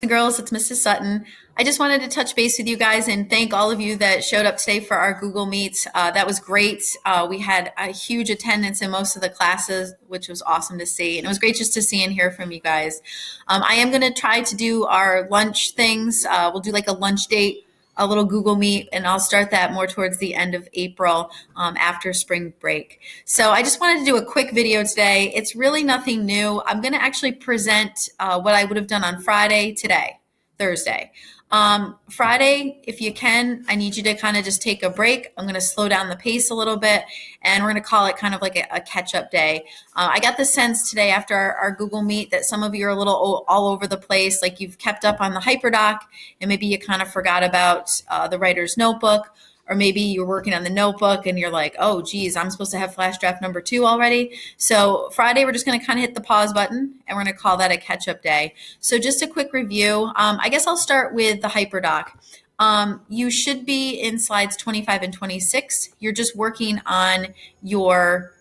Girls, it's Mrs. Sutton. I just wanted to touch base with you guys and thank all of you that showed up today for our Google Meets. That was great. We had a huge attendance in most of the classes, which was awesome to see. And it was great just to see and hear from you guys. I am going to try to do our lunch things. We'll do like a lunch date, a little Google Meet, and I'll start that more towards the end of April after spring break. So I just wanted to do a quick video today. It's really nothing new. I'm going to actually present what I would have done on Friday today, Thursday. Friday, if you can, I need you to kind of just take a break. I'm going to slow down the pace a little bit, and we're going to call it kind of like a catch-up day. I got the sense today after our Google Meet that some of you are a little all over the place, like you've kept up on the HyperDoc, and maybe you kind of forgot about the writer's notebook, or maybe you're working on the notebook and you're like, oh, geez, I'm supposed to have Flashdraft number 2 already. So Friday, we're just going to kind of hit the pause button and we're going to call that a catch-up day. So just a quick review. I guess I'll start with the HyperDoc. You should be in slides 25 and 26. You're just working on your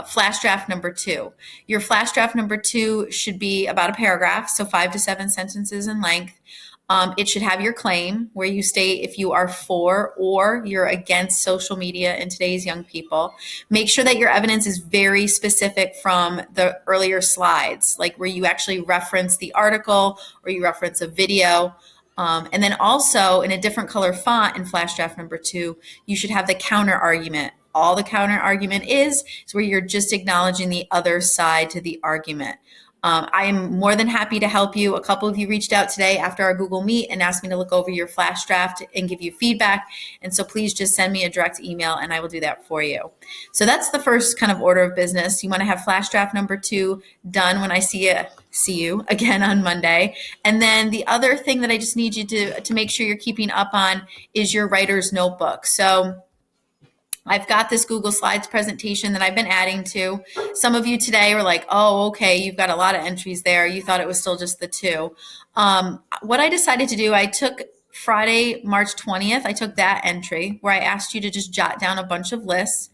flash draft number 2. Your flash draft number 2 should be about a paragraph, so 5 to 7 sentences in length. It should have your claim where you state if you are for or you're against social media in today's young people. Make sure that your evidence is very specific from the earlier slides, like where you actually reference the article or you reference a video. And then also in a different color font in flash draft number 2, you should have the counter argument. All the counter argument is where you're just acknowledging the other side to the argument. I am more than happy to help you. A couple of you reached out today after our Google Meet and asked me to look over your flash draft and give you feedback. And so please just send me a direct email and I will do that for you. So that's the first kind of order of business. You want to have flash draft number 2 done when I see you again on Monday. And then the other thing that I just need you to make sure you're keeping up on is your writer's notebook. So I've got this Google Slides presentation that I've been adding to. Some of you today were like, oh, okay, you've got a lot of entries there. You thought it was still just the 2. What I decided to do, I took Friday, March 20th, I took that entry where I asked you to just jot down a bunch of lists.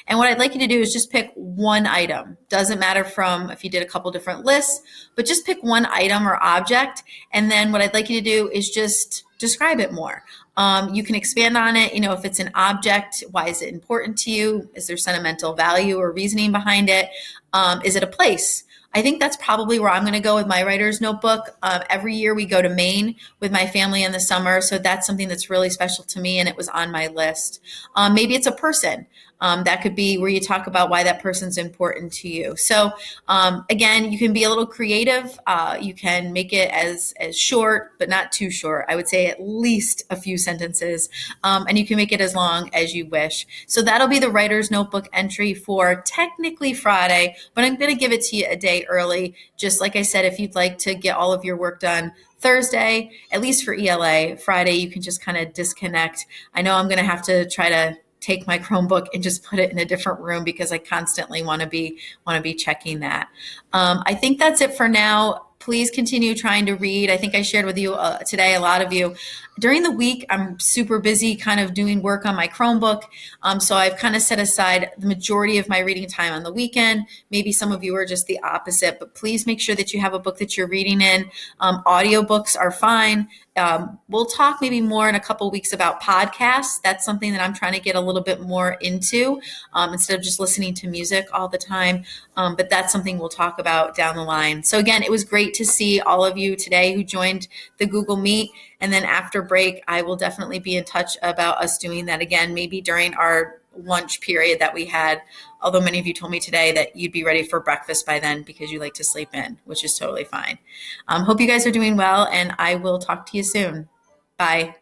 And what I'd like you to do is just pick one item. Doesn't matter from if you did a couple different lists, but just pick one item or object. And then what I'd like you to do is just describe it more. You can expand on it. If it's an object, why is it important to you? Is there sentimental value or reasoning behind it? Is it a place? I think that's probably where I'm going to go with my writer's notebook. Every year we go to Maine with my family in the summer, so that's something that's really special to me, and it was on my list. Maybe it's a person. That could be where you talk about why that person's important to you. So again, you can be a little creative. You can make it as short, but not too short. I would say at least a few sentences, and you can make it as long as you wish. So that'll be the writer's notebook entry for technically Friday, but I'm going to give it to you a day early. Just like I said, if you'd like to get all of your work done Thursday, at least for ELA, Friday, you can just kind of disconnect. I know I'm going to have to try to take my Chromebook and just put it in a different room because I constantly want to be checking that. I think that's it for now. Please continue trying to read. I think I shared with you today, a lot of you. During the week, I'm super busy kind of doing work on my Chromebook. So I've kind of set aside the majority of my reading time on the weekend. Maybe some of you are just the opposite, but please make sure that you have a book that you're reading in. Audiobooks are fine. We'll talk maybe more in a couple weeks about podcasts. That's something that I'm trying to get a little bit more into instead of just listening to music all the time. But that's something we'll talk about down the line. So again, it was great to see all of you today who joined the Google Meet. And then after break, I will definitely be in touch about us doing that again, maybe during our lunch period that we had. Although many of you told me today that you'd be ready for breakfast by then because you like to sleep in, which is totally fine. Hope you guys are doing well, and I will talk to you soon. Bye.